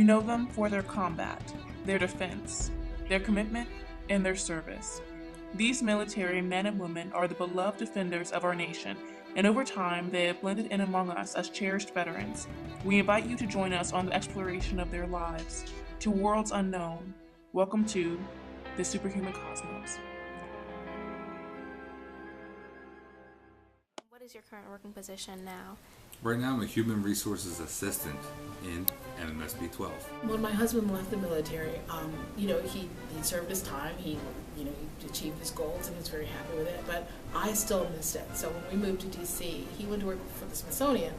know them for their combat, their defense, their commitment, and their service. These military men and women are the beloved defenders of our nation, and over time they have blended in among us as cherished veterans. We invite you to join us on the exploration of their lives to worlds unknown. Welcome to the Superhuman Cosmos. What is your current working position now? Right now, I'm a human resources assistant in MMSB 12. When my husband left the military, he served his time. He achieved his goals and was very happy with it. But I still missed it. So when we moved to D.C., he went to work for the Smithsonian,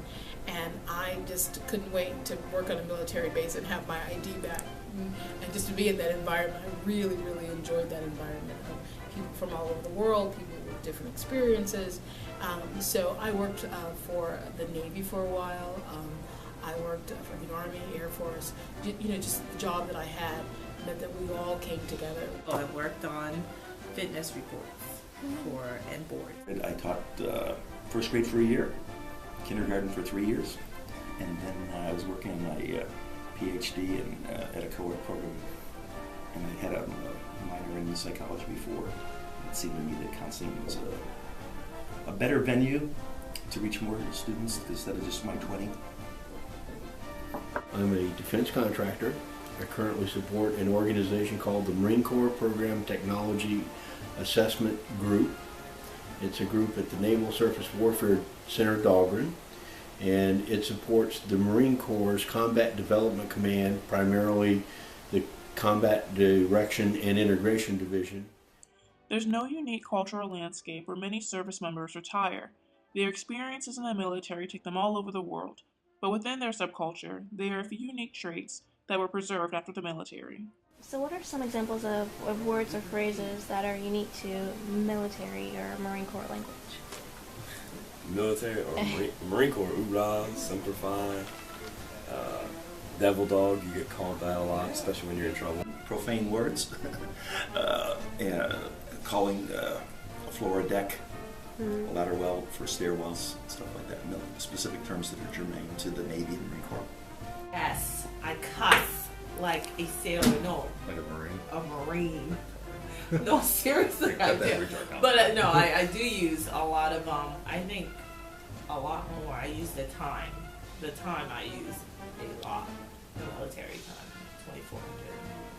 and I just couldn't wait to work on a military base and have my ID back, and just to be in that environment. I really, really enjoyed that environment of people from all over the world, people with different experiences. So I worked for the Navy for a while. I worked for the Army, Air Force. Just the job that I had meant that we all came together. I worked on fitness reports and board. I taught first grade for a year, kindergarten for 3 years, and then I was working on my PhD at a co-ed program, and I had a minor in psychology before. It seemed to me that counseling was a better venue to reach more students instead of just my 20. I'm a defense contractor. I currently support an organization called the Marine Corps Program Technology Assessment Group. It's a group at the Naval Surface Warfare Center, Dahlgren, and it supports the Marine Corps' Combat Development Command, primarily the Combat Direction and Integration Division. There's no unique cultural landscape where many service members retire. Their experiences in the military take them all over the world, but within their subculture, there are a few unique traits that were preserved after the military. So what are some examples of words or phrases that are unique to military or Marine Corps language? Military or Marine Corps, ooblah, semper fi, devil dog, you get called that a lot, especially when you're in trouble. Profane words, and calling a floor a deck, a ladder well for stairwells, stuff like that. No specific terms that are germane to the Navy and Marine Corps. Yes, I cuss like a sailor. No, Like a Marine. a Marine. No, seriously, I do. But no, I do use a lot of I think a lot more. I use the time. The time I use a lot. The military time, 2400,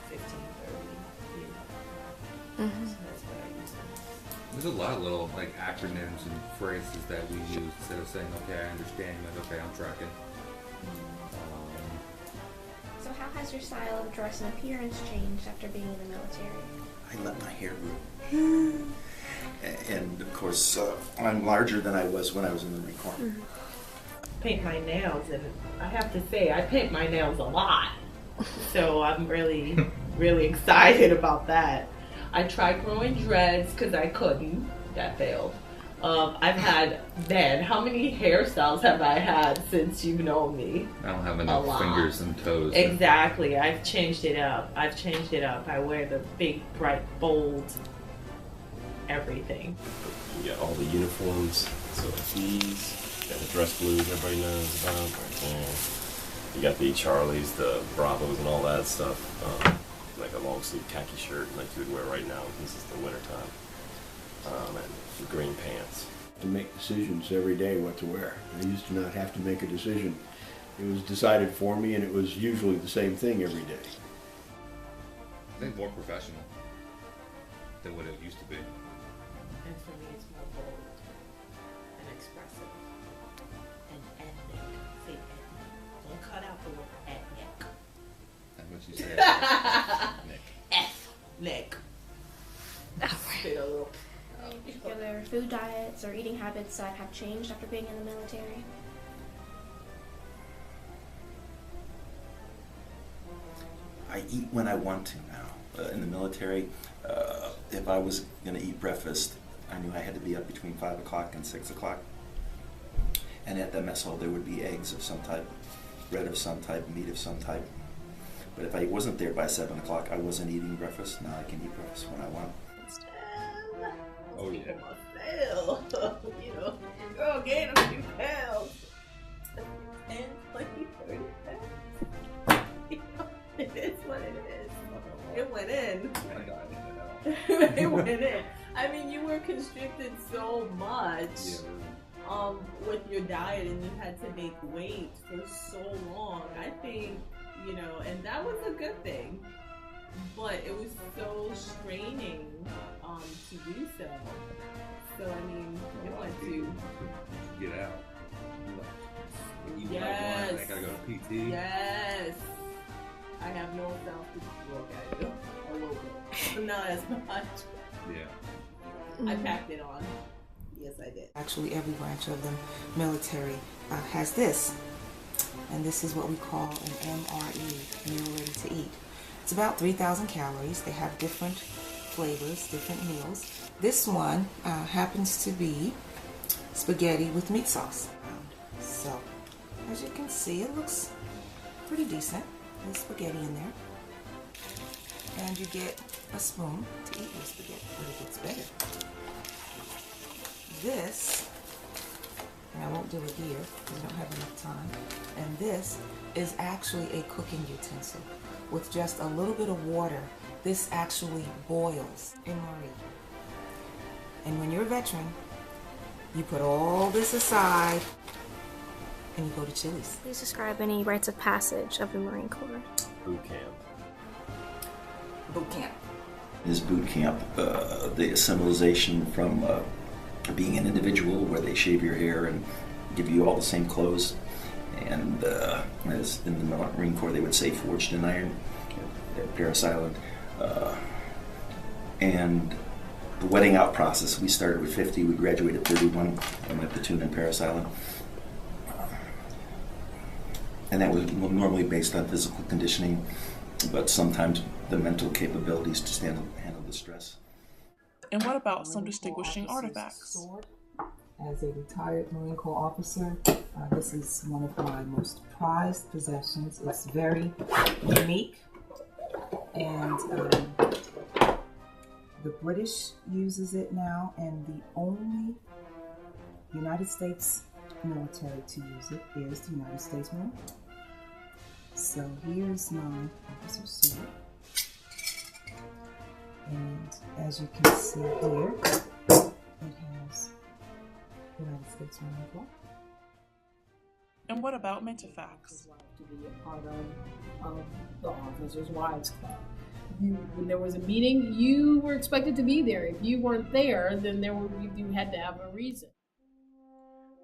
1530. So that's what I use. There's a lot of little acronyms and phrases that we use instead of saying, okay, I understand, okay, I'm tracking. So how has your style of dress and appearance changed after being in the military? I let my hair grow. And of course, I'm larger than I was when I was in the Marine Corps. Paint my nails, and I have to say, I paint my nails a lot. So I'm really, really excited about that. I tried growing dreads because I couldn't. That failed. I've had, man, how many hairstyles have I had since you've known me? I don't have enough fingers and toes. Exactly. I've changed it up. I wear the big, bright, bold, everything. You got all the uniforms, so these, you got the dress blues everybody knows about, right there. You got the Charlies, the Bravos, and all that stuff. Like a long sleeve khaki shirt like you would wear right now. This is the winter time. And the green pants. To make decisions every day what to wear. I used to not have to make a decision. It was decided for me, and it was usually the same thing every day. I think more professional than what it used to be. And for me, it's more bold and expressive and ethnic. Say ethnic. Don't cut out the word ethnic. That's what you said. Ethnic. Spit a little. Particular food diets or eating habits that have changed after being in the military? I eat when I want to now. In the military, if I was going to eat breakfast, I knew I had to be up between 5 o'clock and 6 o'clock. And at the mess hall, there would be eggs of some type, bread of some type, meat of some type. But if I wasn't there by 7 o'clock, I wasn't eating breakfast. Now I can eat breakfast when I want. Oh, yeah. Girl, gain a few pounds. 10, 20, 30 pounds. It went in. I got it. It went in. I mean, you were constricted so much with your diet, and you had to make weight for so long. I think, and that was a good thing, but it was so straining to do so. So I mean, you want to get out. Yes. I gotta go to PT. Yes. I have no self to look at you a little bit, but not as much. Yeah. I packed it on. Yes, I did. Actually, every branch of the military has this, and this is what we call an MRE, meal ready to eat. It's about 3,000 calories. They have different flavors, different meals. This one happens to be spaghetti with meat sauce. So, as you can see, it looks pretty decent. There's spaghetti in there. And you get a spoon to eat your spaghetti, but it gets better. This, and I won't do it here because I don't have enough time, and this is actually a cooking utensil. With just a little bit of water, this actually boils MRE. And when you're a veteran, you put all this aside and you go to Chili's. Please describe any rites of passage of the Marine Corps. Boot camp. Boot camp. Is boot camp the assimilation from being an individual where they shave your hair and give you all the same clothes, and as in the Marine Corps they would say forged in iron at Parris Island, and the wedding out process, we started with 50, we graduated 31 in my platoon in Parris Island. And that was normally based on physical conditioning, but sometimes the mental capabilities to handle the stress. And what about some distinguishing artifacts? As a retired Marine Corps officer, this is one of my most prized possessions. It's very unique, and the British uses it now, and the only United States military to use it is the United States Marine Corps. So here's my officer's sword, and as you can see here, it has United States Marine Corps. And what about Mentifacts? To be a part of the Officers' Wives Club. When there was a meeting, you were expected to be there. If you weren't there, then you had to have a reason.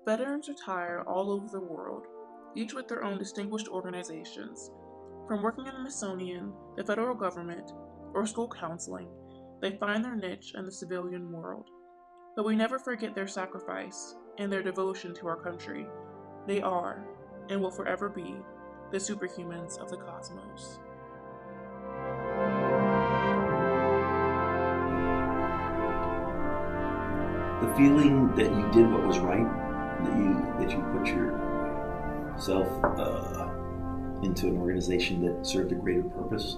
Veterans retire all over the world, each with their own distinguished organizations. From working in the Smithsonian, the federal government, or school counseling, they find their niche in the civilian world. But we never forget their sacrifice and their devotion to our country. They are, and will forever be, the superhumans of the cosmos. The feeling that you did what was right, that you put yourself into an organization that served a greater purpose,